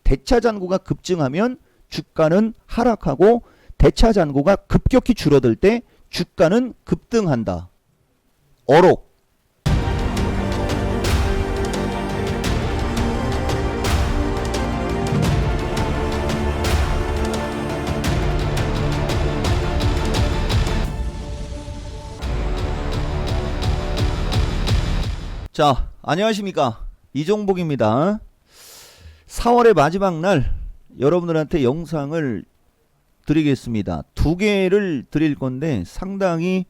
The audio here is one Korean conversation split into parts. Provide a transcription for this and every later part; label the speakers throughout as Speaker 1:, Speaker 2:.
Speaker 1: 대차 잔고가 급증하면 주가는 하락하고 대차 잔고가 급격히 줄어들 때 주가는 급등한다. 어록. 자, 안녕하십니까, 이종복입니다. 4월의 마지막 날 여러분들한테 영상을 드리겠습니다. 두 개를 드릴 건데 상당히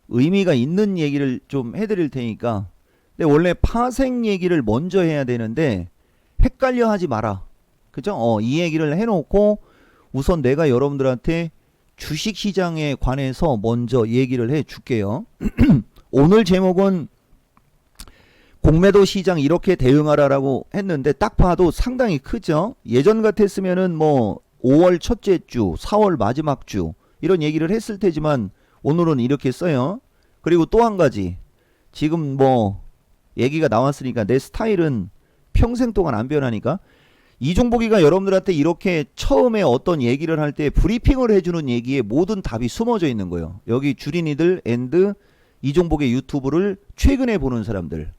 Speaker 1: 의미가 있는 얘기를 좀 해드릴 테니까. 근데 원래 파생 얘기를 먼저 해야 되는데 헷갈려 하지 마라, 그죠? 이 얘기를 해놓고 우선 내가 여러분들한테 주식시장에 관해서 먼저 얘기를 해 줄게요. 오늘 제목은 공매도 시장 이렇게 대응하라라고 했는데 딱 봐도 상당히 크죠. 예전 같았으면은 뭐 5월 첫째 주, 4월 마지막 주 이런 얘기를 했을 테지만 오늘은 이렇게 써요. 그리고 또 한 가지, 지금 뭐 얘기가 나왔으니까 내 스타일은 평생 동안 안 변하니까, 이종복이가 여러분들한테 이렇게 처음에 어떤 얘기를 할 때 브리핑을 해주는 얘기에 모든 답이 숨어져 있는 거예요. 여기 주린이들 앤드 이종복의 유튜브를 최근에 보는 사람들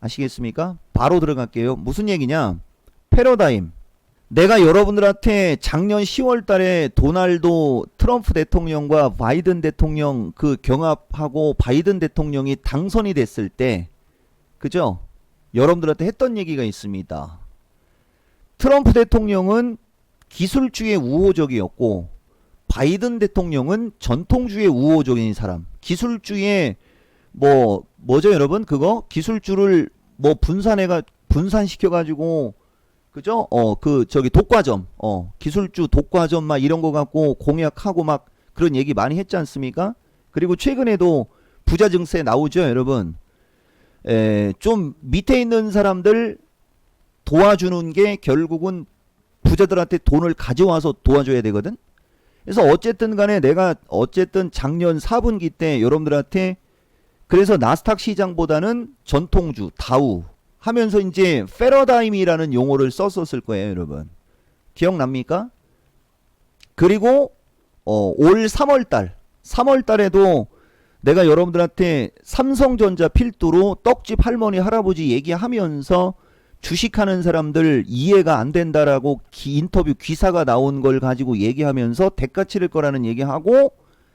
Speaker 1: 아시겠습니까? 바로 들어갈게요. 무슨 얘기냐? 패러다임. 내가 여러분들한테 작년 10월 달에 도널드 트럼프 대통령과 바이든 대통령 그 경합하고 바이든 대통령이 당선이 됐을 때, 그죠? 여러분들한테 했던 얘기가 있습니다. 트럼프 대통령은 기술주의 우호적이었고 바이든 대통령은 전통주의 우호적인 사람. 기술주의 뭐죠 여러분? 그거 기술주를 뭐 분산시켜 가지고, 그죠? 독과점, 기술주 독과점 막 이런 거 갖고 공약하고 막 그런 얘기 많이 했지 않습니까? 그리고 최근에도 부자 증세 나오죠, 여러분. 좀 밑에 있는 사람들 도와주는 게 결국은 부자들한테 돈을 가져와서 도와줘야 되거든. 그래서 어쨌든 간에 내가 어쨌든 작년 4분기 때 여러분들한테, 그래서 나스닥 시장보다는 전통주 다우 하면서 이제 패러다임이라는 용어를 썼었을 거예요, 여러분. 기억납니까? 그리고 올 3월 달에도 내가 여러분들한테 삼성전자 필두로 떡집 할머니 할아버지 얘기하면서 주식하는 사람들 이해가 안 된다라고 인터뷰 기사가 나온 걸 가지고 얘기하면서 대가 치를 거라는 얘기하고,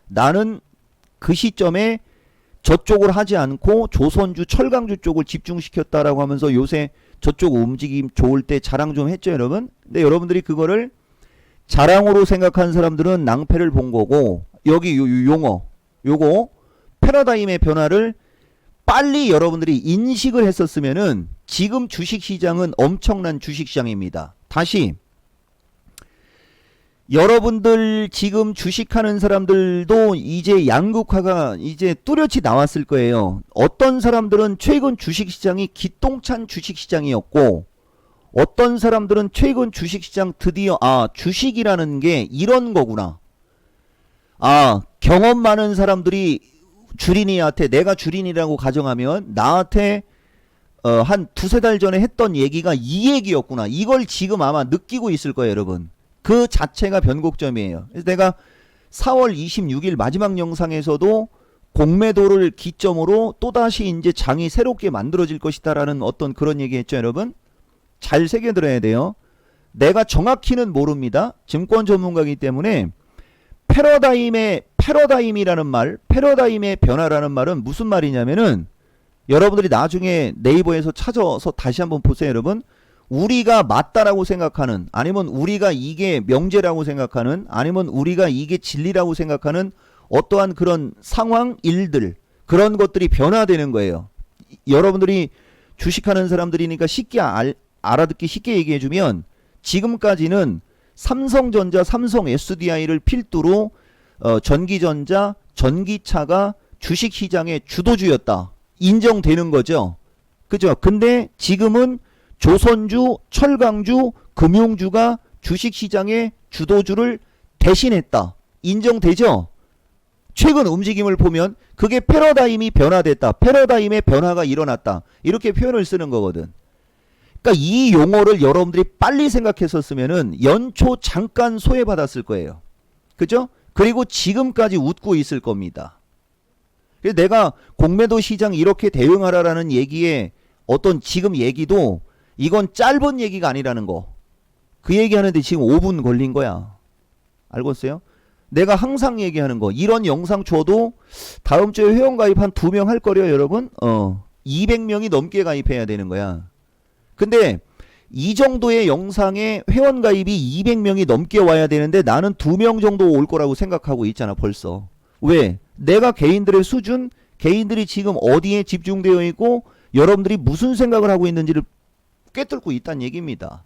Speaker 1: 나는 그 시점에 저쪽을 하지 않고 조선주 철강주 쪽을 집중시켰다라고 하면서 요새 저쪽 움직임 좋을 때 자랑 좀 했죠, 여러분. 근데 여러분들이 그거를 자랑으로 생각하는 사람들은 낭패를 본 거고, 여기 요거 패러다임의 변화를 빨리 여러분들이 인식을 했었으면은 지금 주식시장은 엄청난 주식시장입니다. 다시, 여러분들 지금 주식하는 사람들도 이제 양극화가 이제 뚜렷이 나왔을 거예요. 어떤 사람들은 최근 주식시장이 기똥찬 주식시장이었고, 어떤 사람들은 최근 주식시장 드디어 주식이라는 게 이런 거구나, 경험 많은 사람들이 주린이한테, 내가 주린이라고 가정하면 나한테 한 두세 달 전에 했던 얘기가 이 얘기였구나, 이걸 지금 아마 느끼고 있을 거예요, 여러분. 그 자체가 변곡점이에요. 그래서 내가 4월 26일 마지막 영상에서도 공매도를 기점으로 또다시 이제 장이 새롭게 만들어질 것이다라는 어떤 그런 얘기 했죠, 여러분. 잘 새겨들어야 돼요. 내가 정확히는 모릅니다. 증권 전문가이기 때문에. 패러다임이라는 말, 패러다임의 변화라는 말은 무슨 말이냐면은, 여러분들이 나중에 네이버에서 찾아서 다시 한번 보세요, 여러분. 우리가 맞다라고 생각하는, 아니면 우리가 이게 명제라고 생각하는, 아니면 우리가 이게 진리라고 생각하는 어떠한 그런 상황, 일들, 그런 것들이 변화되는 거예요. 여러분들이 주식하는 사람들이니까 쉽게 알아듣기 쉽게 얘기해주면, 지금까지는 삼성전자, 삼성 SDI를 필두로 전기전자, 전기차가 주식시장의 주도주였다, 인정되는 거죠. 그죠? 근데 지금은 조선주, 철강주, 금융주가 주식시장의 주도주를 대신했다, 인정되죠? 최근 움직임을 보면 그게 패러다임이 변화됐다, 패러다임의 변화가 일어났다, 이렇게 표현을 쓰는 거거든. 그러니까 이 용어를 여러분들이 빨리 생각했었으면은 연초 잠깐 소외받았을 거예요. 그죠? 그리고 지금까지 웃고 있을 겁니다. 그래서 내가 공매도 시장 이렇게 대응하라라는 얘기에 어떤 지금 얘기도 이건 짧은 얘기가 아니라는 거. 그 얘기하는데 지금 5분 걸린 거야. 알겠어요? 내가 항상 얘기하는 거. 이런 영상 줘도 다음 주에 회원 가입 한 2명 할 거래요, 여러분. 200명이 넘게 가입해야 되는 거야. 근데 이 정도의 영상에 회원 가입이 200명이 넘게 와야 되는데 나는 2명 정도 올 거라고 생각하고 있잖아, 벌써. 왜? 내가 개인들의 수준, 개인들이 지금 어디에 집중되어 있고 여러분들이 무슨 생각을 하고 있는지를 꿰뚫고 있다는 얘기입니다.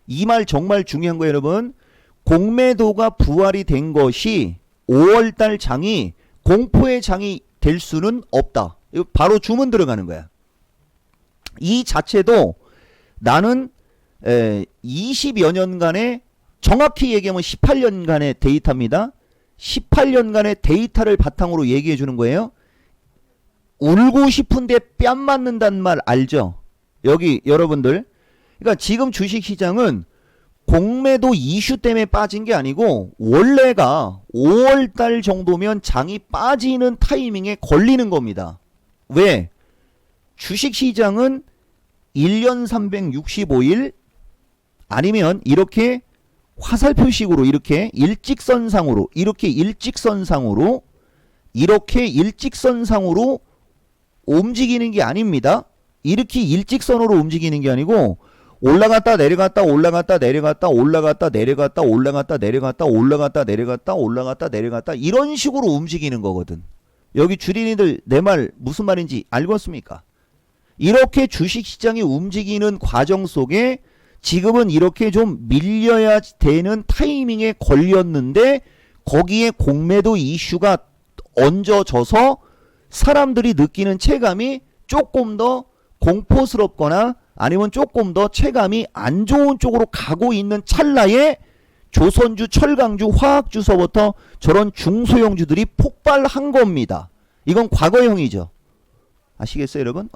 Speaker 1: 이 말 정말 중요한 거예요, 여러분. 공매도가 부활이 된 것이 5월달 장이 공포의 장이 될 수는 없다. 이거 바로 주문 들어가는 거야. 이 자체도 나는 20여 년간의, 정확히 얘기하면 18년간의 데이터입니다. 18년간의 데이터를 바탕으로 얘기해 주는 거예요. 울고 싶은데 뺨 맞는다는 말 알죠? 여기 여러분들. 그러니까 지금 주식시장은 공매도 이슈 때문에 빠진 게 아니고 원래가 5월달 정도면 장이 빠지는 타이밍에 걸리는 겁니다. 왜? 주식시장은 1년 365일 아니면 이렇게 화살표식으로 이렇게 일직선상으로 움직이는 게 아닙니다. 이렇게 일직선으로 움직이는 게 아니고 올라갔다 내려갔다 올라갔다 내려갔다 올라갔다 내려갔다 올라갔다 내려갔다 올라갔다 내려갔다 올라갔다 내려갔다 이런 식으로 움직이는 거거든. 여기 주린이들 내 말 무슨 말인지 알겠습니까? 이렇게 주식시장이 움직이는 과정 속에 지금은 이렇게 좀 밀려야 되는 타이밍에 걸렸는데 거기에 공매도 이슈가 얹어져서 사람들이 느끼는 체감이 조금 더 공포스럽거나 아니면 조금 더 체감이 안 좋은 쪽으로 가고 있는 찰나에 조선주, 철강주, 화학주서부터 저런 중소형주들이 폭발한 겁니다. 이건 과거형이죠. 아시겠어요, 여러분?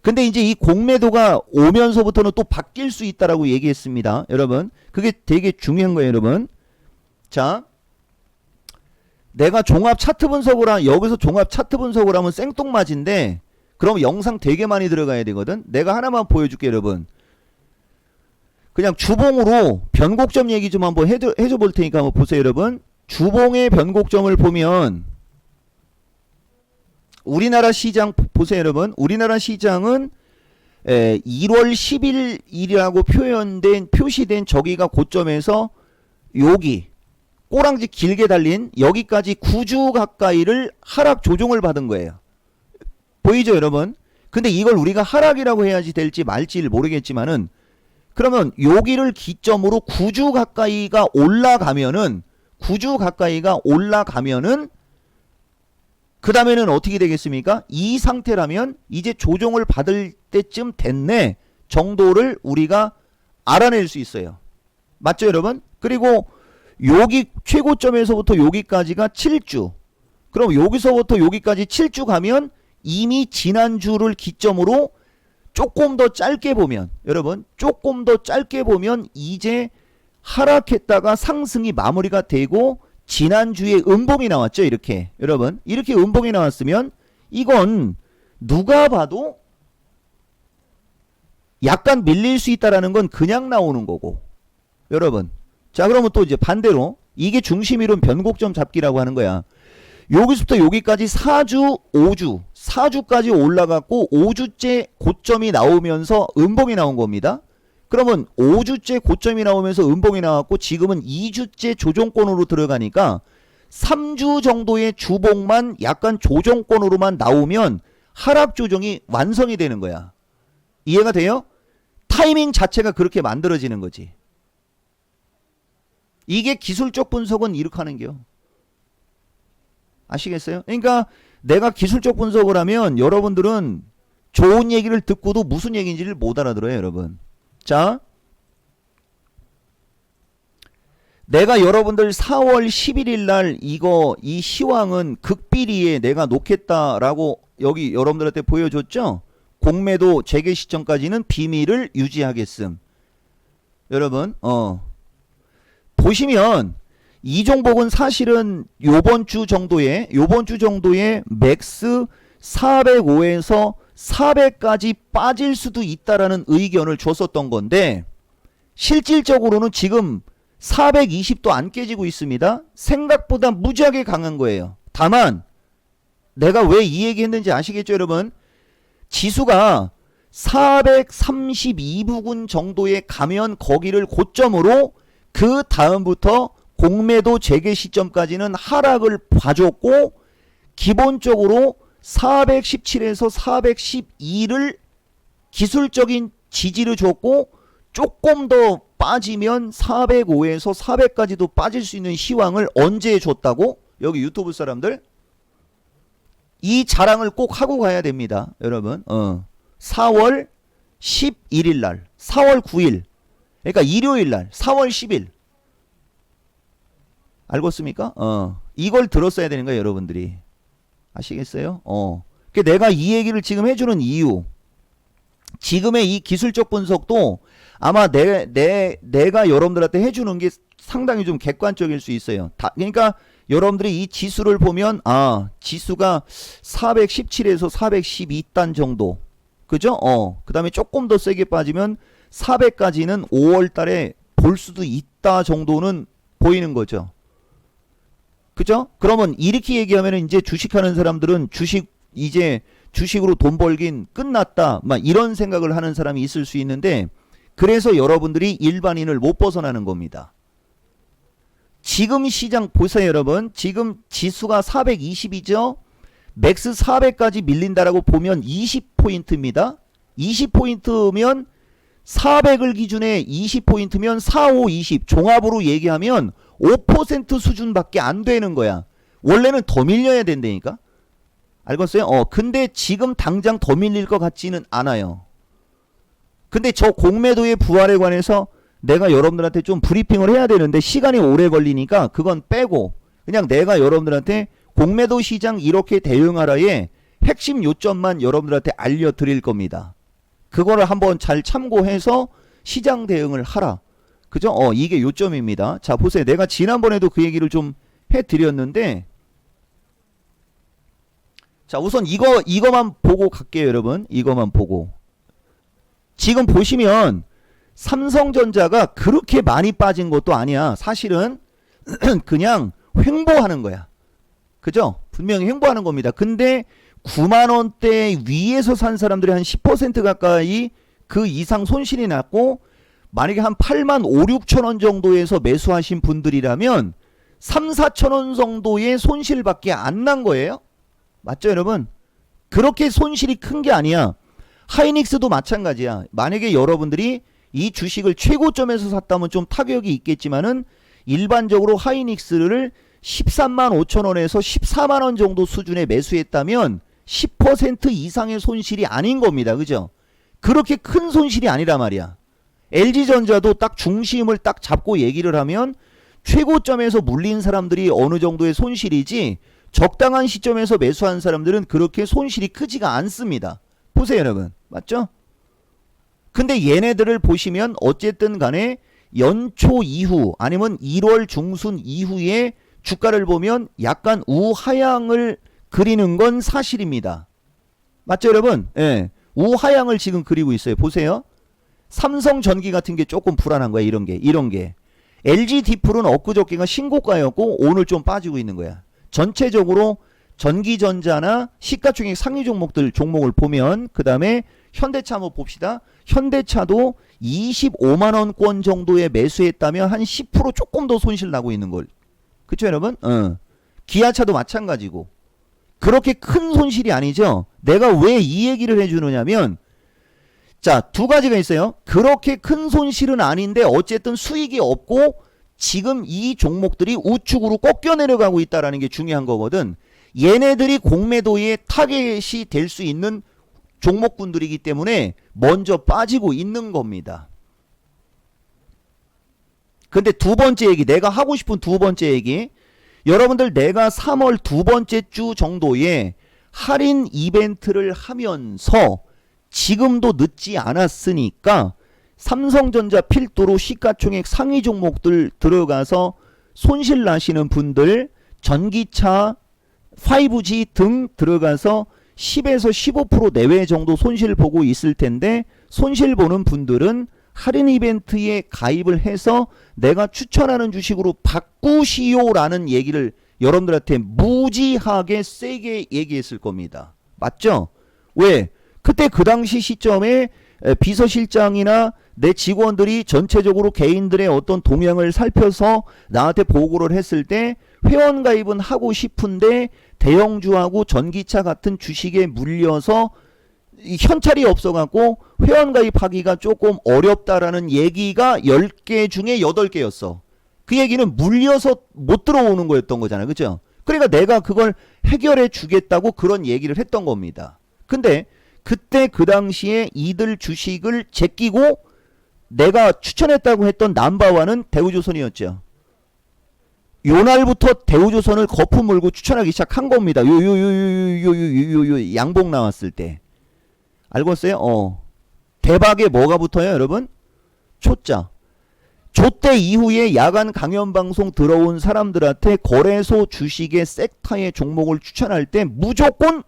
Speaker 1: 근데 이제 이 공매도가 오면서부터는 또 바뀔 수 있다라고 얘기했습니다. 여러분, 그게 되게 중요한 거예요, 여러분. 자, 내가 종합 차트 분석을 여기서 종합 차트 분석을 하면 생뚱맞은데 그럼 영상 되게 많이 들어가야 되거든. 내가 하나만 보여줄게, 여러분. 그냥 주봉으로 변곡점 얘기 좀 한번 해줘 볼 테니까 한번 보세요, 여러분. 주봉의 변곡점을 보면 우리나라 시장 보세요, 여러분. 우리나라 시장은 1월 10일이라고 표시된 저기가 고점에서 여기 꼬랑지 길게 달린 여기까지 9주 가까이를 하락 조정을 받은 거예요. 보이죠, 여러분? 근데 이걸 우리가 하락이라고 해야지 될지 말지를 모르겠지만은 그러면 여기를 기점으로 9주 가까이가 올라가면은 그 다음에는 어떻게 되겠습니까? 이 상태라면 이제 조정을 받을 때쯤 됐네 정도를 우리가 알아낼 수 있어요. 맞죠, 여러분? 그리고 여기 최고점에서부터 여기까지가 7주. 그럼 여기서부터 여기까지 7주 가면 이미 지난주를 기점으로 조금 더 짧게 보면, 여러분, 조금 더 짧게 보면 이제 하락했다가 상승이 마무리가 되고 지난주에 음봉이 나왔죠, 이렇게. 여러분, 이렇게 음봉이 나왔으면 이건 누가 봐도 약간 밀릴 수 있다라는 건 그냥 나오는 거고. 여러분, 자, 그러면 또 이제 반대로 이게 중심이론 변곡점 잡기라고 하는 거야. 여기서부터 여기까지 4주, 5주, 4주까지 올라갔고 5주째 고점이 나오면서 음봉이 나온 겁니다. 그러면 5주째 고점이 나오면서 음봉이 나왔고 지금은 2주째 조정권으로 들어가니까 3주 정도의 주봉만 약간 조정권으로만 나오면 하락 조정이 완성이 되는 거야. 이해가 돼요? 타이밍 자체가 그렇게 만들어지는 거지. 이게 기술적 분석은 이렇게 하는 게요. 아시겠어요? 그러니까 내가 기술적 분석을 하면 여러분들은 좋은 얘기를 듣고도 무슨 얘기인지를 못 알아들어요, 여러분. 자, 내가 여러분들 4월 11일 날 이 시황은 극비리에 내가 놓겠다라고 여기 여러분들한테 보여줬죠? 공매도 재개 시점까지는 비밀을 유지하겠음. 여러분 보시면 이 종목은 사실은 요번 주 정도에 맥스 405에서 400까지 빠질 수도 있다라는 의견을 줬었던 건데 실질적으로는 지금 420도 안 깨지고 있습니다. 생각보다 무지하게 강한 거예요. 다만 내가 왜 이 얘기 했는지 아시겠죠 여러분? 지수가 432부근 정도에 가면 거기를 고점으로 그 다음부터 공매도 재개 시점까지는 하락을 봐줬고 기본적으로 417에서 412를 기술적인 지지를 줬고 조금 더 빠지면 405에서 400까지도 빠질 수 있는 시황을 언제 줬다고? 여기 유튜브 사람들 이 자랑을 꼭 하고 가야 됩니다. 여러분 4월 11일 날 4월 9일 그러니까 일요일 날 4월 10일 알겠습니까? 이걸 들었어야 되는 거예요 여러분들이. 아시겠어요? 그러니까 내가 이 얘기를 지금 해주는 이유 지금의 이 기술적 분석도 아마 내가 여러분들한테 해주는 게 상당히 좀 객관적일 수 있어요. 그러니까 여러분들이 이 지수를 보면 지수가 417에서 412단 정도 그죠? 그 다음에 조금 더 세게 빠지면 400까지는 5월 달에 볼 수도 있다 정도는 보이는 거죠. 그죠? 그러면 이렇게 얘기하면 이제 주식하는 사람들은 이제 주식으로 돈 벌긴 끝났다 막 이런 생각을 하는 사람이 있을 수 있는데 그래서 여러분들이 일반인을 못 벗어나는 겁니다. 지금 시장 보세요 여러분. 지금 지수가 420이죠. 맥스 400까지 밀린다라고 보면 20포인트입니다. 20포인트면 400을 기준에 20포인트면 4, 5, 20 종합으로 얘기하면 5% 수준밖에 안 되는 거야. 원래는 더 밀려야 된다니까. 알겠어요? 근데 지금 당장 더 밀릴 것 같지는 않아요. 근데 저 공매도의 부활에 관해서 내가 여러분들한테 좀 브리핑을 해야 되는데 시간이 오래 걸리니까 그건 빼고 그냥 내가 여러분들한테 공매도 시장 이렇게 대응하라의 핵심 요점만 여러분들한테 알려드릴 겁니다. 그거를 한번 잘 참고해서 시장 대응을 하라. 그죠? 이게 요점입니다. 자, 보세요. 내가 지난번에도 그 얘기를 좀 해드렸는데 자, 우선 이거만 보고 갈게요, 여러분. 이거만 보고. 지금 보시면 삼성전자가 그렇게 많이 빠진 것도 아니야. 사실은 그냥 횡보하는 거야. 그죠? 분명히 횡보하는 겁니다. 근데 9만원대 위에서 산 사람들이 한 10% 가까이 그 이상 손실이 났고 만약에 한 8만 5, 6천원 정도에서 매수하신 분들이라면 3, 4천원 정도의 손실밖에 안 난 거예요. 맞죠 여러분? 그렇게 손실이 큰 게 아니야. 하이닉스도 마찬가지야. 만약에 여러분들이 이 주식을 최고점에서 샀다면 좀 타격이 있겠지만은 일반적으로 하이닉스를 13만 5천원에서 14만원 정도 수준에 매수했다면 10% 이상의 손실이 아닌 겁니다. 그죠? 그렇게 큰 손실이 아니란 말이야. LG전자도 딱 중심을 딱 잡고 얘기를 하면 최고점에서 물린 사람들이 어느 정도의 손실이지 적당한 시점에서 매수한 사람들은 그렇게 손실이 크지가 않습니다. 보세요 여러분. 맞죠? 근데 얘네들을 보시면 어쨌든 간에 연초 이후 아니면 1월 중순 이후에 주가를 보면 약간 우하향을 그리는 건 사실입니다. 맞죠 여러분? 예. 우하향을 지금 그리고 있어요. 보세요. 삼성전기 같은 게 조금 불안한 거야. 이런 게. LG 디플은 엊그저께가 신고가였고 오늘 좀 빠지고 있는 거야. 전체적으로 전기전자나 시가총액 상위 종목을 보면 그 다음에 현대차 한번 봅시다. 현대차도 25만원권 정도에 매수했다면 한 10% 조금 더 손실 나고 있는 걸. 그쵸 여러분? 기아차도 마찬가지고. 그렇게 큰 손실이 아니죠. 내가 왜 이 얘기를 해주느냐면 자, 두 가지가 있어요. 그렇게 큰 손실은 아닌데 어쨌든 수익이 없고 지금 이 종목들이 우측으로 꺾여 내려가고 있다는 게 중요한 거거든. 얘네들이 공매도의 타겟이 될 수 있는 종목군들이기 때문에 먼저 빠지고 있는 겁니다. 근데 두 번째 얘기, 내가 하고 싶은 두 번째 얘기, 여러분들 내가 3월 두 번째 주 정도에 할인 이벤트를 하면서 지금도 늦지 않았으니까 삼성전자 필두로 시가총액 상위 종목들 들어가서 손실 나시는 분들, 전기차, 5G 등 들어가서 10에서 15% 내외 정도 손실 보고 있을 텐데, 손실 보는 분들은 할인 이벤트에 가입을 해서 내가 추천하는 주식으로 바꾸시오라는 얘기를 여러분들한테 무지하게 세게 얘기했을 겁니다. 맞죠? 왜? 그때 그 당시 시점에 비서실장이나 내 직원들이 전체적으로 개인들의 어떤 동향을 살펴서 나한테 보고를 했을 때, 회원가입은 하고 싶은데 대형주하고 전기차 같은 주식에 물려서 현찰이 없어갖고 회원가입하기가 조금 어렵다라는 얘기가 10개 중에 8개였어. 그 얘기는 물려서 못 들어오는 거였던 거잖아요. 그죠? 그러니까 내가 그걸 해결해 주겠다고 그런 얘기를 했던 겁니다. 근데 그때 그 당시에 이들 주식을 제끼고 내가 추천했다고 했던 넘버원은 대우조선이었죠. 요 날부터 대우조선을 거품 물고 추천하기 시작한 겁니다. 요 양봉 나왔을 때. 알겠어요? 대박에 뭐가 붙어요, 여러분? 초자. 조때 이후에 야간 강연 방송 들어온 사람들한테 거래소 주식의 섹터의 종목을 추천할 때 무조건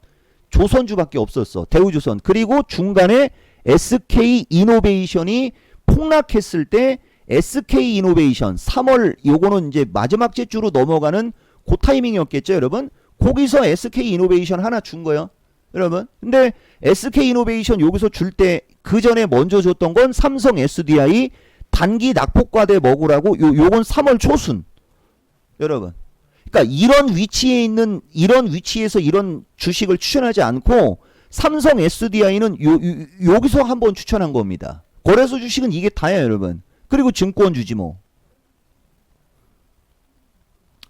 Speaker 1: 조선주밖에 없었어. 대우조선. 그리고 중간에 SK이노베이션이 폭락했을 때 SK이노베이션 3월 요거는 이제 마지막 주로 넘어가는 그 타이밍이었겠죠, 여러분? 거기서 SK이노베이션 하나 준 거예요, 여러분. 근데 SK이노베이션 여기서 줄 때 그 전에 먼저 줬던 건 삼성 SDI 단기 낙폭과대 먹으라고 요건 3월 초순. 여러분. 그러니까 이런 위치에서 이런 주식을 추천하지 않고 삼성 SDI는 여기서 한번 추천한 겁니다. 거래소 주식은 이게 다야, 여러분. 그리고 증권주지 뭐.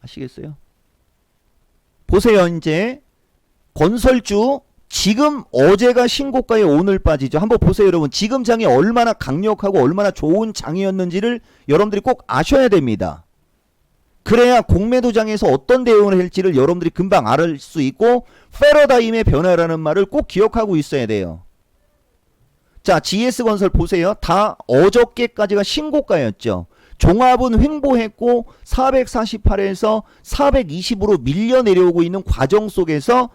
Speaker 1: 아시겠어요? 보세요. 이제 건설주 지금 어제가 신고가에 오늘 빠지죠. 한번 보세요, 여러분. 지금 장이 얼마나 강력하고 얼마나 좋은 장이었는지를 여러분들이 꼭 아셔야 됩니다. 그래야 공매도장에서 어떤 대응을 할지를 여러분들이 금방 알 수 있고, 패러다임의 변화라는 말을 꼭 기억하고 있어야 돼요. 자, GS건설 보세요. 다 어저께까지가 신고가였죠. 종합은 횡보했고 448에서 420으로 밀려 내려오고 있는 과정 속에서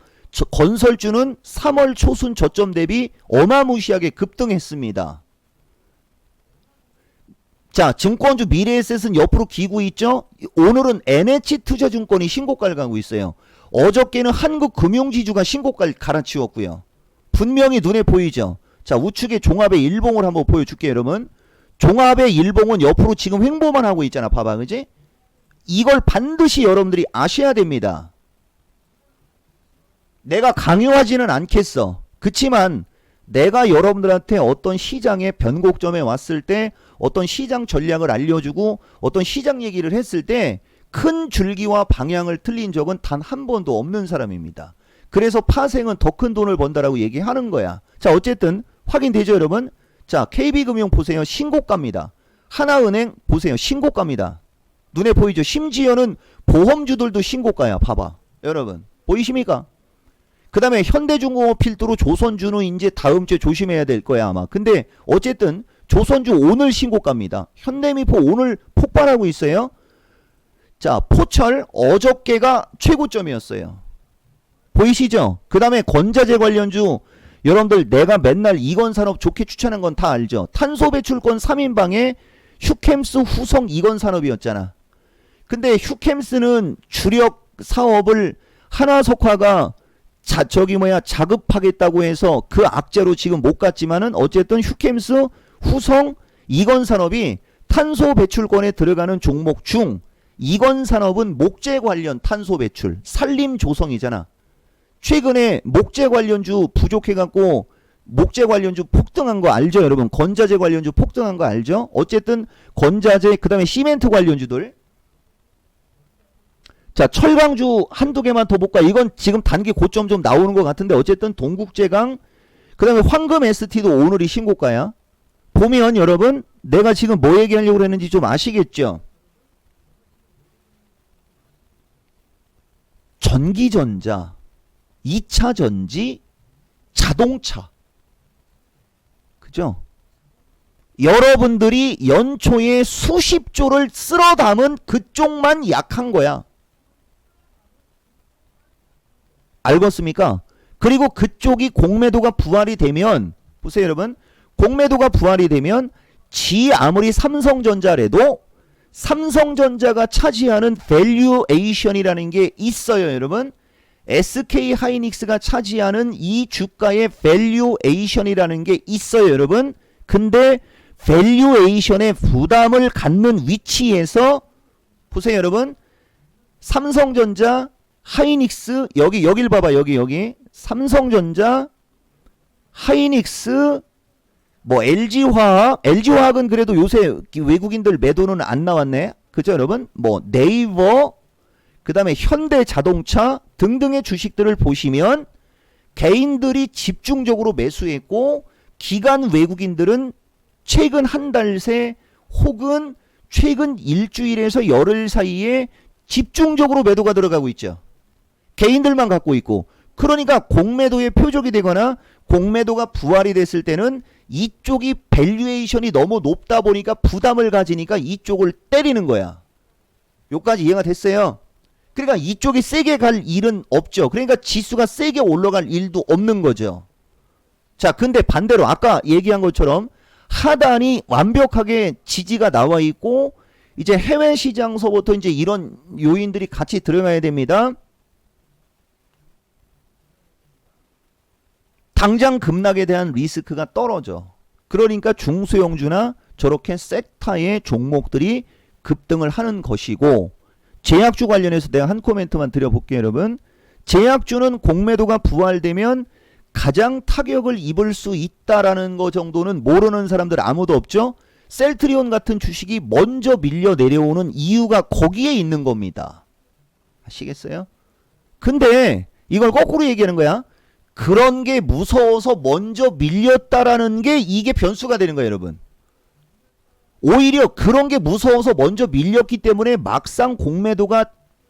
Speaker 1: 건설주는 3월 초순 저점 대비 어마무시하게 급등했습니다. 자, 증권주 미래에셋은 옆으로 기고 있죠. 오늘은 NH투자증권이 신고가를 가고 있어요. 어저께는 한국금융지주가 신고가를 갈아치웠고요. 분명히 눈에 보이죠. 자, 우측에 종합의 일봉을 한번 보여줄게요, 여러분. 종합의 일봉은 옆으로 지금 횡보만 하고 있잖아. 봐봐, 그지? 이걸 반드시 여러분들이 아셔야 됩니다. 내가 강요하지는 않겠어. 그치만 내가 여러분들한테 어떤 시장의 변곡점에 왔을 때 어떤 시장 전략을 알려주고 어떤 시장 얘기를 했을 때 큰 줄기와 방향을 틀린 적은 단 한 번도 없는 사람입니다. 그래서 파생은 더 큰 돈을 번다라고 얘기하는 거야. 자, 어쨌든 확인되죠, 여러분? 자, KB금융 보세요. 신고가입니다. 하나은행 보세요. 신고가입니다. 눈에 보이죠? 심지어는 보험주들도 신고가야. 봐봐, 여러분. 보이십니까? 그 다음에 현대중공업 필두로 조선주는 이제 다음 주에 조심해야 될 거야, 아마. 근데 어쨌든 조선주 오늘 신고가입니다. 현대미포 오늘 폭발하고 있어요. 자, 포철 어저께가 최고점이었어요. 보이시죠? 그 다음에 건자재 관련주 여러분들 내가 맨날 이건산업 좋게 추천한 건 다 알죠? 탄소배출권 3인방에 휴캠스 후성 이건산업이었잖아. 근데 휴캠스는 주력 사업을 하나석화가 자급하겠다고 해서 그 악재로 지금 못 갔지만은 어쨌든 휴캠스 후성 이건산업이 탄소 배출권에 들어가는 종목 중 이건산업은 목재 관련 탄소 배출 산림 조성이잖아. 최근에 목재 관련주 부족해갖고 목재 관련주 폭등한 거 알죠, 여러분? 건자재 관련주 폭등한 거 알죠? 어쨌든 건자재 그 다음에 시멘트 관련주들. 자, 철강주 한두 개만 더 볼까? 이건 지금 단기 고점 좀 나오는 것 같은데 어쨌든 동국제강 그 다음에 황금 ST도 오늘이 신고가야. 보면 여러분 내가 지금 뭐 얘기하려고 했는지 좀 아시겠죠? 전기전자, 2차전지, 자동차 그죠? 여러분들이 연초에 수십 조를 쓸어 담은 그쪽만 약한 거야. 알겠습니까? 그리고 그쪽이 공매도가 부활이 되면, 보세요 여러분, 공매도가 부활이 되면 아무리 삼성전자래도 삼성전자가 차지하는 밸류에이션이라는 게 있어요 여러분. SK 하이닉스가 차지하는 이 주가의 밸류에이션이라는 게 있어요 여러분. 근데 밸류에이션의 부담을 갖는 위치에서 보세요 여러분, 삼성전자, 하이닉스, 여길 봐봐, 여기 삼성전자, 하이닉스, 뭐 LG화학은 그래도 요새 외국인들 매도는 안 나왔네. 그죠 여러분? 뭐 네이버, 그 다음에 현대자동차 등등의 주식들을 보시면 개인들이 집중적으로 매수했고 기관 외국인들은 최근 한 달 새 혹은 최근 일주일에서 열흘 사이에 집중적으로 매도가 들어가고 있죠. 개인들만 갖고 있고, 그러니까 공매도의 표적이 되거나 공매도가 부활이 됐을 때는 이쪽이 밸류에이션이 너무 높다 보니까 부담을 가지니까 이쪽을 때리는 거야. 여기까지 이해가 됐어요? 그러니까 이쪽이 세게 갈 일은 없죠. 그러니까 지수가 세게 올라갈 일도 없는 거죠. 자, 근데 반대로 아까 얘기한 것처럼 하단이 완벽하게 지지가 나와 있고 이제 해외 시장서부터 이제 이런 요인들이 같이 들어가야 됩니다. 당장 급락에 대한 리스크가 떨어져. 그러니까 중소형주나 저렇게 섹터의 종목들이 급등을 하는 것이고, 제약주 관련해서 내가 한 코멘트만 드려볼게요 여러분. 제약주는 공매도가 부활되면 가장 타격을 입을 수 있다라는 거 정도는 모르는 사람들 아무도 없죠. 셀트리온 같은 주식이 먼저 밀려 내려오는 이유가 거기에 있는 겁니다. 아시겠어요? 근데 이걸 거꾸로 얘기하는 거야. 그런 게 무서워서 먼저 밀렸다라는 게 이게 변수가 되는 거예요 여러분. 오히려 그런 게 무서워서 먼저 밀렸기 때문에 막상 공매도가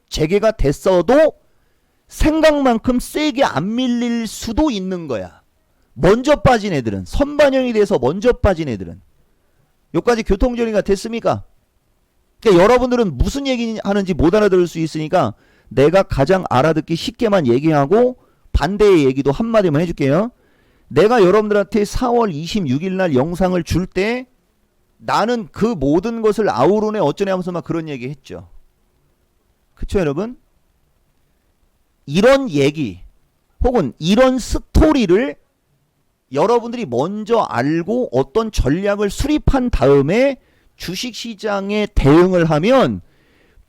Speaker 1: 재개가 됐어도 생각만큼 세게 안 밀릴 수도 있는 거야. 먼저 빠진 애들은, 선반영이 돼서 먼저 빠진 애들은. 여기까지 교통정리가 됐습니까? 그러니까 여러분들은 무슨 얘기 하는지 못 알아들을 수 있으니까 내가 가장 알아듣기 쉽게만 얘기하고 반대의 얘기도 한마디만 해줄게요. 내가 여러분들한테 4월 26일 날 영상을 줄 때 나는 그 모든 것을 아우르네 어쩌네 하면서 막 그런 얘기 했죠. 그쵸 여러분? 이런 얘기 혹은 이런 스토리를 여러분들이 먼저 알고 어떤 전략을 수립한 다음에 주식시장에 대응을 하면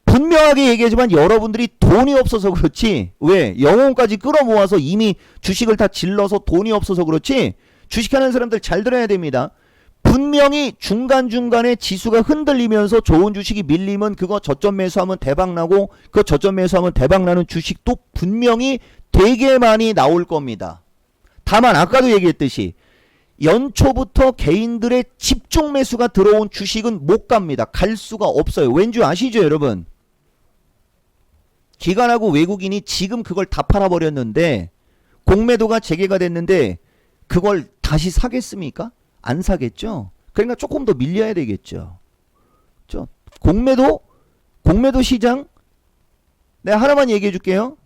Speaker 1: 분명하게 얘기하지만 여러분들이 돈이 없어서 그렇지, 왜? 영혼까지 끌어모아서 이미 주식을 다 질러서 돈이 없어서 그렇지, 주식하는 사람들 잘 들어야 됩니다. 분명히 중간중간에 지수가 흔들리면서 좋은 주식이 밀리면 그거 저점 매수하면 대박나고 그 저점 매수하면 대박나는 주식도 분명히 되게 많이 나올 겁니다. 다만 아까도 얘기했듯이 연초부터 개인들의 집중 매수가 들어온 주식은 못 갑니다. 갈 수가 없어요. 왠지 아시죠 여러분? 기관하고 외국인이 지금 그걸 다 팔아버렸는데 공매도가 재개가 됐는데 그걸 다시 사겠습니까? 안 사겠죠. 그러니까 조금 더 밀려야 되겠죠. 공매도 시장 내가 하나만 얘기해 줄게요.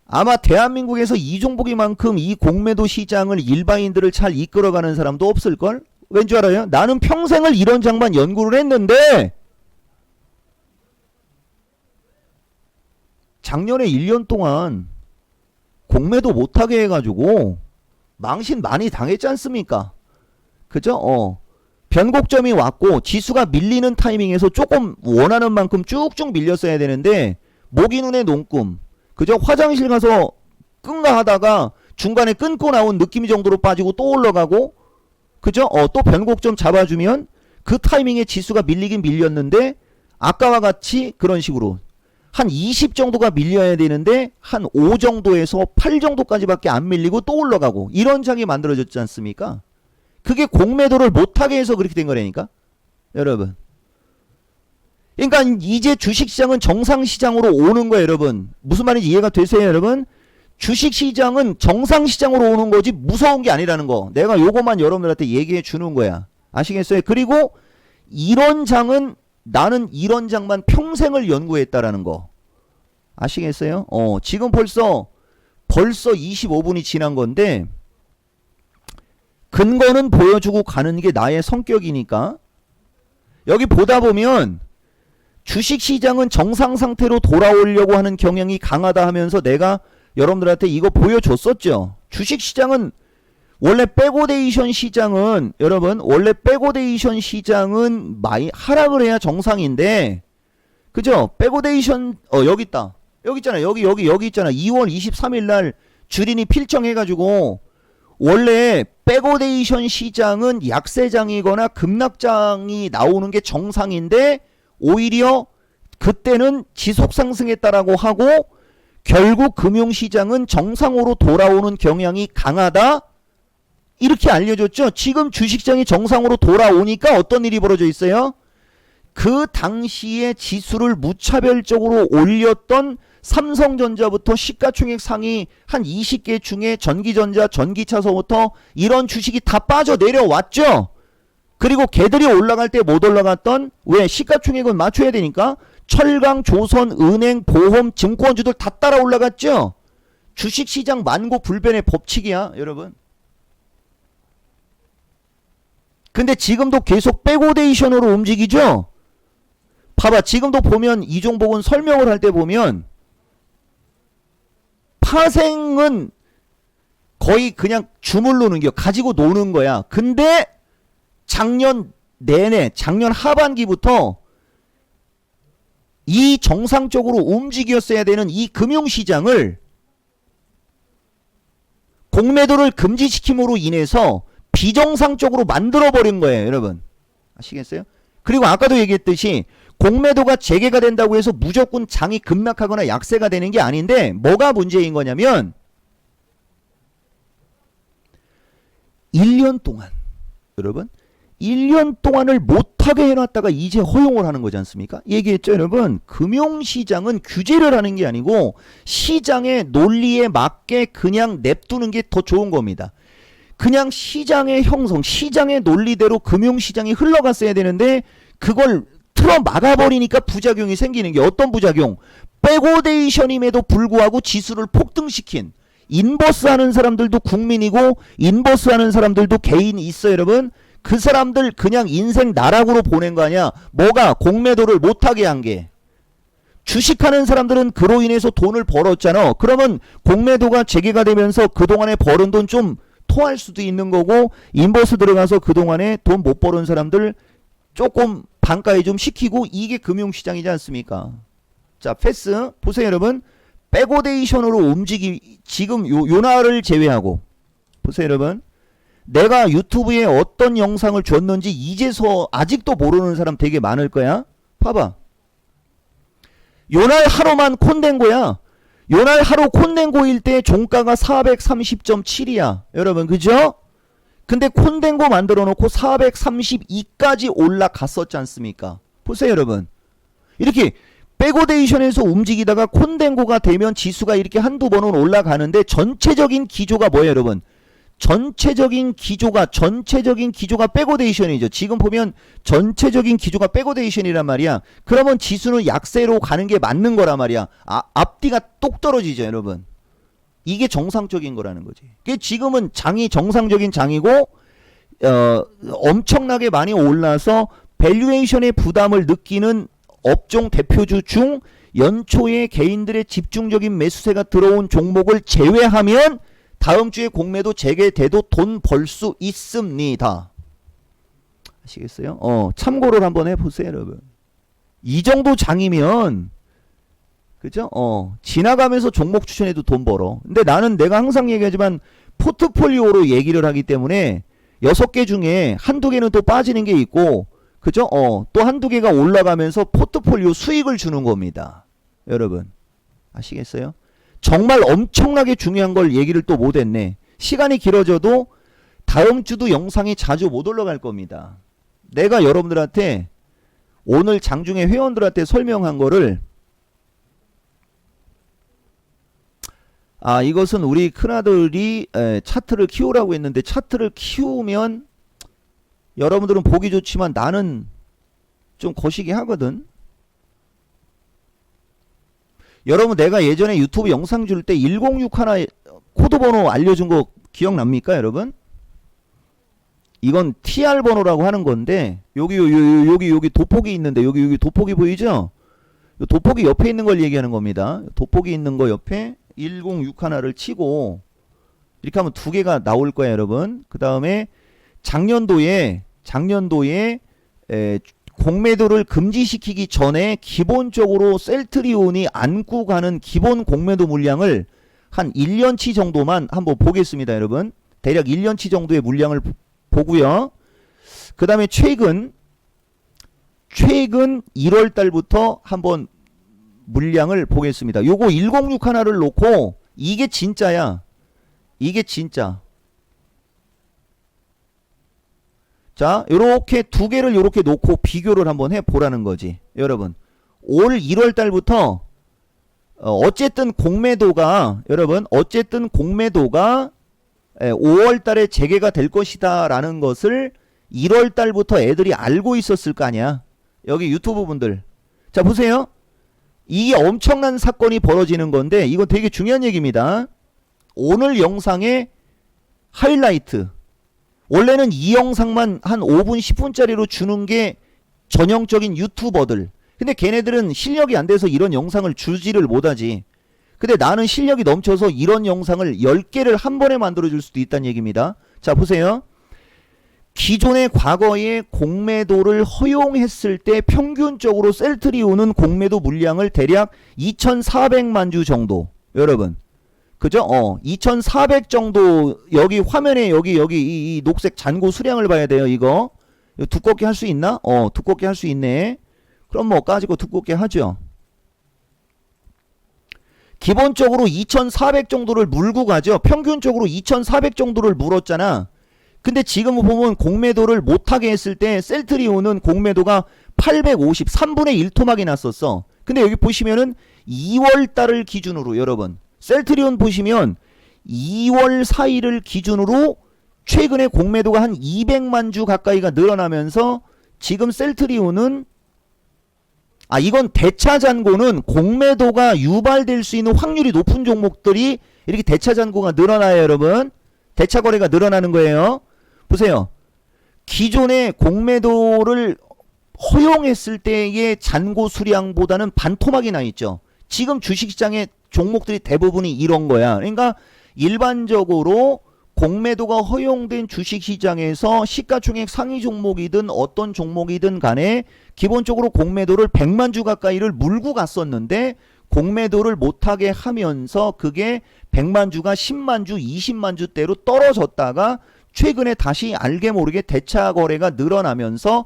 Speaker 1: 아마 대한민국에서 이종복이만큼 이 공매도 시장을 일반인들을 잘 이끌어가는 사람도 없을걸? 왠 줄 알아요? 나는 평생을 이런 장만 연구를 했는데 작년에 1년 동안 공매도 못하게 해가지고 망신 많이 당했지 않습니까? 그죠? 변곡점이 왔고 지수가 밀리는 타이밍에서 조금 원하는 만큼 쭉쭉 밀렸어야 되는데 모기 눈에 농꿈, 그죠? 화장실 가서 끈가 하다가 중간에 끊고 나온 느낌 정도로 빠지고 또 올라가고, 그죠? 또 변곡점 잡아주면 그 타이밍에 지수가 밀리긴 밀렸는데 아까와 같이 그런 식으로 한 20 정도가 밀려야 되는데 한 5 정도에서 8 정도까지밖에 안 밀리고 또 올라가고 이런 장이 만들어졌지 않습니까? 그게 공매도를 못하게 해서 그렇게 된 거라니까 여러분. 그러니까 이제 주식시장은 정상시장으로 오는 거예요 여러분. 무슨 말인지 이해가 되세요 여러분? 주식시장은 정상시장으로 오는 거지 무서운 게 아니라는 거. 내가 요것만 여러분들한테 얘기해 주는 거야. 아시겠어요? 그리고 이런 장은 나는 이런 장만 평생을 연구했다라는 거. 아시겠어요? 지금 벌써 25분이 지난 건데 근거는 보여주고 가는 게 나의 성격이니까. 여기 보다 보면 주식시장은 정상 상태로 돌아오려고 하는 경향이 강하다 하면서 내가 여러분들한테 이거 보여줬었죠. 주식시장은 원래 백오데이션 시장은 여러분 원래 백오데이션 시장은 많이 하락을 해야 정상인데 그죠? 백오데이션 여기 있다. 여기 있잖아. 여기 있잖아. 2월 23일 날 주린이 필정해가지고 원래 백오데이션 시장은 약세장이거나 급락장이 나오는 게 정상인데 오히려 그때는 지속 상승했다라고 하고 결국 금융시장은 정상으로 돌아오는 경향이 강하다 이렇게 알려줬죠. 지금 주식시장이 정상으로 돌아오니까 어떤 일이 벌어져 있어요? 그 당시에 지수를 무차별적으로 올렸던 삼성전자부터 시가총액 상위 한 20개 중에 전기전자, 전기차서부터 이런 주식이 다 빠져 내려왔죠. 그리고 걔들이 올라갈 때 못 올라갔던 왜 시가총액은 맞춰야 되니까 철강, 조선, 은행, 보험, 증권주들 다 따라 올라갔죠. 주식시장 만고 불변의 법칙이야 여러분. 근데 지금도 계속 백오데이션으로 움직이죠. 봐봐 지금도 보면 이종복은 설명을 할 때 보면 파생은 거의 그냥 주물르는 겨 가지고 노는 거야. 근데 작년 내내 작년 하반기부터 이 정상적으로 움직였어야 되는 이 금융시장을 공매도를 금지시킴으로 인해서 비정상적으로 만들어버린 거예요 여러분. 아시겠어요? 그리고 아까도 얘기했듯이 공매도가 재개가 된다고 해서 무조건 장이 급락하거나 약세가 되는 게 아닌데 뭐가 문제인 거냐면 1년 동안 여러분 1년 동안을 못하게 해놨다가 이제 허용을 하는 거지 않습니까? 얘기했죠 여러분. 금융시장은 규제를 하는 게 아니고 시장의 논리에 맞게 그냥 냅두는 게 더 좋은 겁니다. 그냥 시장의 형성, 시장의 논리대로 금융시장이 흘러갔어야 되는데 그걸 틀어 막아버리니까 부작용이 생기는 게 어떤 부작용? 백오데이션임에도 불구하고 지수를 폭등시킨 인버스 하는 사람들도 국민이고 인버스 하는 사람들도 개인이 있어요 여러분. 그 사람들 그냥 인생 나락으로 보낸 거 아니야. 뭐가 공매도를 못하게 한 게. 주식하는 사람들은 그로 인해서 돈을 벌었잖아. 그러면 공매도가 재개가 되면서 그동안에 벌은 돈 좀 토할 수도 있는 거고 인버스 들어가서 그동안에 돈 못 벌은 사람들 조금 반가에 좀 시키고 이게 금융시장이지 않습니까? 자 패스 보세요 여러분. 백오데이션으로 지금 요 날을 제외하고 보세요 여러분. 내가 유튜브에 어떤 영상을 줬는지 이제서 아직도 모르는 사람 되게 많을 거야. 봐봐. 요날 하루만 콘된 거야. 요날 하루 콘된 거일 때 종가가 430.7이야. 여러분 그죠? 근데 콘된 거 만들어 놓고 432까지 올라갔었지 않습니까? 보세요 여러분. 이렇게 백오데이션에서 움직이다가 콘된 거가 되면 지수가 이렇게 한두 번은 올라가는데 전체적인 기조가 뭐예요 여러분? 전체적인 기조가 백오데이션이죠. 지금 보면 전체적인 기조가 백오데이션이란 말이야. 그러면 지수는 약세로 가는 게 맞는 거란 말이야. 앞뒤가 똑 떨어지죠 여러분. 이게 정상적인 거라는 거지. 지금은 장이 정상적인 장이고 엄청나게 많이 올라서 밸류에이션의 부담을 느끼는 업종 대표주 중 연초에 개인들의 집중적인 매수세가 들어온 종목을 제외하면 다음 주에 공매도 재개돼도 돈 벌 수 있습니다. 아시겠어요? 참고를 한번 해보세요 여러분. 이 정도 장이면 그죠? 지나가면서 종목 추천해도 돈 벌어. 근데 나는 내가 항상 얘기하지만 포트폴리오로 얘기를 하기 때문에 6개 중에 한두 개는 또 빠지는 게 있고 그죠? 또 한두 개가 올라가면서 포트폴리오 수익을 주는 겁니다. 여러분 아시겠어요? 정말 엄청나게 중요한 걸 얘기를 또 못했네. 시간이 길어져도 다음 주도 영상이 자주 못 올라갈 겁니다. 내가 여러분들한테 오늘 장중에 회원들한테 설명한 거를 이것은 우리 큰아들이 차트를 키우라고 했는데 차트를 키우면 여러분들은 보기 좋지만 나는 좀 거시기 하거든. 여러분 내가 예전에 유튜브 영상 줄 때 106 하나 코드 번호 알려준 거 기억납니까 여러분? 이건 TR 번호라고 하는 건데 여기 도폭이 있는데 여기 도폭이 보이죠? 도폭이 옆에 있는 걸 얘기하는 겁니다. 도폭이 있는 거 옆에 106 하나를 치고 이렇게 하면 두 개가 나올 거예요 여러분. 그 다음에 작년도에 공매도를 금지시키기 전에 기본적으로 셀트리온이 안고 가는 기본 공매도 물량을 한 1년치 정도만 한번 보겠습니다 여러분. 대략 1년치 정도의 물량을 보고요. 그 다음에 최근 1월 달부터 한번 물량을 보겠습니다. 요거 106 하나를 놓고 이게 진짜야. 이게 진짜. 자, 요렇게 두 개를 요렇게 놓고 비교를 한번 해 보라는 거지. 여러분. 올 1월 달부터 어쨌든 공매도가 5월 달에 재개가 될 것이다 라는 것을 1월 달부터 애들이 알고 있었을 거 아니야. 여기 유튜브 분들. 자, 보세요. 이게 엄청난 사건이 벌어지는 건데 이건 되게 중요한 얘기입니다. 오늘 영상의 하이라이트. 원래는 이 영상만 한 5분 10분짜리로 주는 게 전형적인 유튜버들. 근데 걔네들은 실력이 안 돼서 이런 영상을 주지를 못하지. 근데 나는 실력이 넘쳐서 이런 영상을 10개를 한 번에 만들어줄 수도 있다는 얘기입니다. 자, 보세요. 기존의 과거에 공매도를 허용했을 때 평균적으로 셀트리온은 공매도 물량을 대략 2,400만 주 정도. 여러분. 그죠? 2,400 정도. 여기 화면에 여기 이 녹색 잔고 수량을 봐야 돼요. 이거 두껍게 할 수 있나? 두껍게 할 수 있네. 그럼 뭐 가지고 두껍게 하죠. 기본적으로 2,400 정도를 물고 가죠. 평균적으로 2,400 정도를 물었잖아. 근데 지금 보면 공매도를 못하게 했을 때 셀트리온은 공매도가 850, 3분의 1 토막이 났었어. 근데 여기 보시면은 2월 달을 기준으로 여러분 셀트리온 보시면 2월 4일을 기준으로 최근에 공매도가 한 200만 주 가까이가 늘어나면서 지금 셀트리온은 이건 대차 잔고는 공매도가 유발될 수 있는 확률이 높은 종목들이 이렇게 대차 잔고가 늘어나요 여러분. 대차 거래가 늘어나는 거예요. 보세요. 기존의 공매도를 허용했을 때의 잔고 수량보다는 반토막이 나 있죠. 지금 주식시장의 종목들이 대부분이 이런 거야. 그러니까 일반적으로 공매도가 허용된 주식시장에서 시가총액 상위 종목이든 어떤 종목이든 간에 기본적으로 공매도를 100만 주 가까이를 물고 갔었는데 공매도를 못하게 하면서 그게 100만 주가 10만 주, 20만 주대로 떨어졌다가 최근에 다시 알게 모르게 대차 거래가 늘어나면서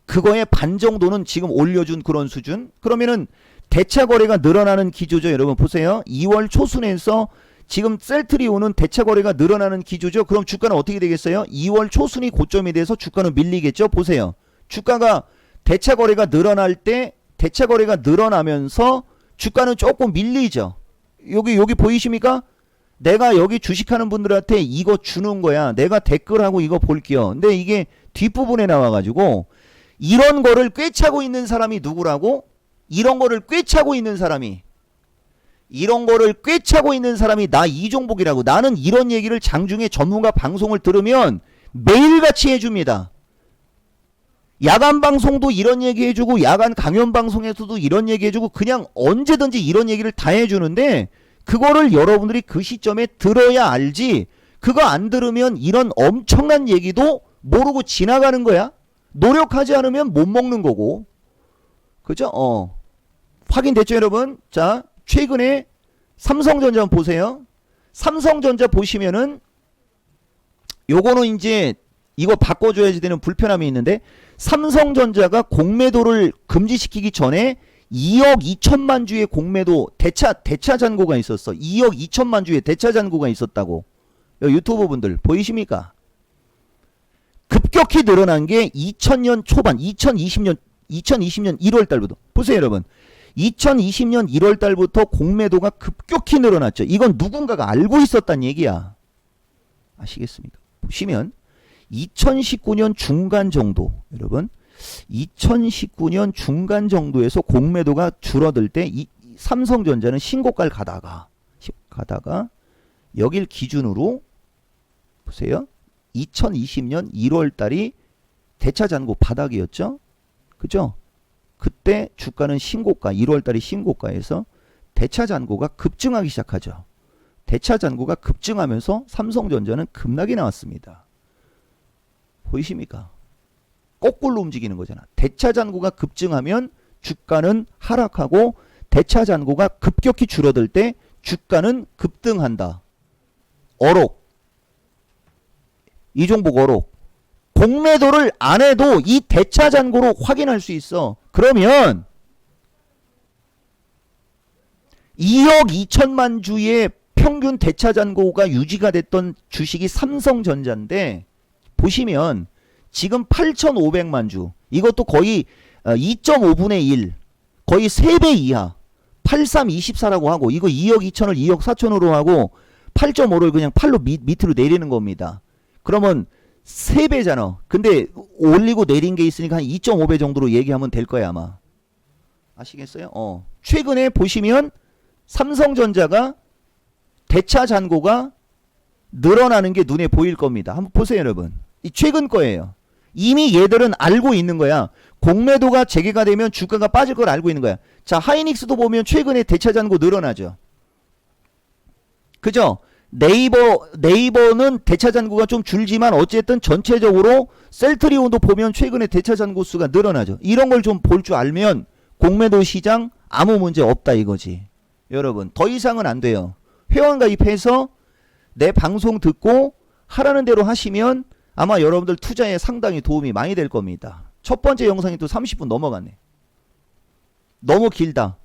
Speaker 1: 그거의 반 정도는 지금 올려준 그런 수준. 그러면은 대차 거래가 늘어나는 기조죠. 여러분 보세요. 2월 초순에서 지금 셀트리온은 대차 거래가 늘어나는 기조죠. 그럼 주가는 어떻게 되겠어요? 2월 초순이 고점이 돼서 주가는 밀리겠죠. 보세요. 주가가 대차 거래가 늘어날 때 대차 거래가 늘어나면서 주가는 조금 밀리죠. 여기 보이십니까? 내가 여기 주식하는 분들한테 이거 주는 거야. 내가 댓글하고 이거 볼게요. 근데 이게 뒷부분에 나와가지고 이런 거를 꿰차고 있는 사람이 누구라고? 이런 거를 꿰차고 있는 사람이 나 이종복이라고. 나는 이런 얘기를 장중에 전문가 방송을 들으면 매일같이 해줍니다. 야간 방송도 이런 얘기 해주고 야간 강연 방송에서도 이런 얘기 해주고 그냥 언제든지 이런 얘기를 다 해주는데 그거를 여러분들이 그 시점에 들어야 알지. 그거 안 들으면 이런 엄청난 얘기도 모르고 지나가는 거야. 노력하지 않으면 못 먹는 거고. 그죠? 확인됐죠 여러분? 자, 최근에 삼성전자 한번 보세요. 삼성전자 보시면은 요거는 이제 이거 바꿔줘야지 되는 불편함이 있는데 삼성전자가 공매도를 금지시키기 전에 2억 2천만 주의 공매도 대차 잔고가 있었어. 2억 2천만 주의 대차 잔고가 있었다고. 유튜브 분들 보이십니까? 급격히 늘어난 게 2000년 초반 2020년 1월 달부터. 보세요 여러분. 2020년 1월 달부터 공매도가 급격히 늘어났죠. 이건 누군가가 알고 있었단 얘기야. 아시겠습니까? 보시면 2019년 중간 정도, 여러분 2019년 중간 정도에서 공매도가 줄어들 때 이 삼성전자는 신고가를 가다가 여길 기준으로 보세요. 2020년 1월 달이 대차 잔고 바닥이었죠. 그죠? 그때 주가는 신고가, 1월 달이 신고가에서 대차 잔고가 급증하기 시작하죠. 대차 잔고가 급증하면서 삼성전자는 급락이 나왔습니다. 보이십니까? 거꾸로 움직이는 거잖아. 대차 잔고가 급증하면 주가는 하락하고 대차 잔고가 급격히 줄어들 때 주가는 급등한다. 어록. 이종복 어록. 공매도를 안 해도 이 대차 잔고로 확인할 수 있어. 그러면 2억 2천만 주의 평균 대차 잔고가 유지가 됐던 주식이 삼성전자인데 보시면 지금 8,500만 주. 이것도 거의 2.5분의 1. 거의 3배 이하. 8324라고 하고 이거 2억 2천을 2억 4천으로 하고 8.5를 그냥 8로 밑으로 내리는 겁니다. 그러면 3배잖아. 근데 올리고 내린 게 있으니까 한 2.5배 정도로 얘기하면 될 거야 아마. 아시겠어요? 최근에 보시면 삼성전자가 대차 잔고가 늘어나는 게 눈에 보일 겁니다. 한번 보세요 여러분. 이 최근 거예요. 이미 얘들은 알고 있는 거야. 공매도가 재개가 되면 주가가 빠질 걸 알고 있는 거야. 자, 하이닉스도 보면 최근에 대차 잔고 늘어나죠. 그죠? 네이버는 대차 잔고가 좀 줄지만 어쨌든 전체적으로 셀트리온도 보면 최근에 대차 잔고 수가 늘어나죠. 이런 걸 좀 볼 줄 알면 공매도 시장 아무 문제 없다 이거지. 여러분 더 이상은 안 돼요. 회원 가입해서 내 방송 듣고 하라는 대로 하시면 아마 여러분들 투자에 상당히 도움이 많이 될 겁니다. 첫 번째 영상이 또 30분 넘어갔네. 너무 길다.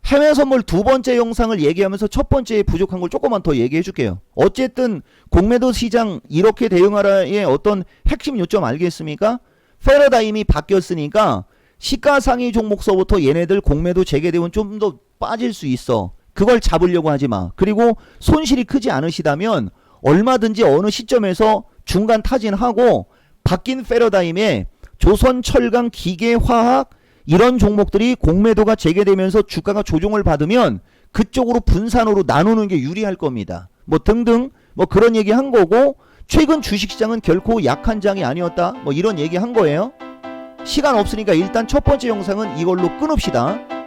Speaker 1: 해외 선물 두 번째 영상을 얘기하면서 첫 번째에 부족한 걸 조금만 더 얘기해 줄게요. 어쨌든 공매도 시장 이렇게 대응하라의 어떤 핵심 요점 알겠습니까? 패러다임이 바뀌었으니까 시가상위 종목서부터 얘네들 공매도 재개되면 좀 더 빠질 수 있어. 그걸 잡으려고 하지 마. 그리고 손실이 크지 않으시다면 얼마든지 어느 시점에서 중간 타진하고 바뀐 패러다임에 조선, 철강, 기계, 화학 이런 종목들이 공매도가 재개되면서 주가가 조정을 받으면 그쪽으로 분산으로 나누는 게 유리할 겁니다. 뭐 등등 뭐 그런 얘기 한 거고 최근 주식시장은 결코 약한 장이 아니었다. 뭐 이런 얘기 한 거예요. 시간 없으니까 일단 첫 번째 영상은 이걸로 끊읍시다.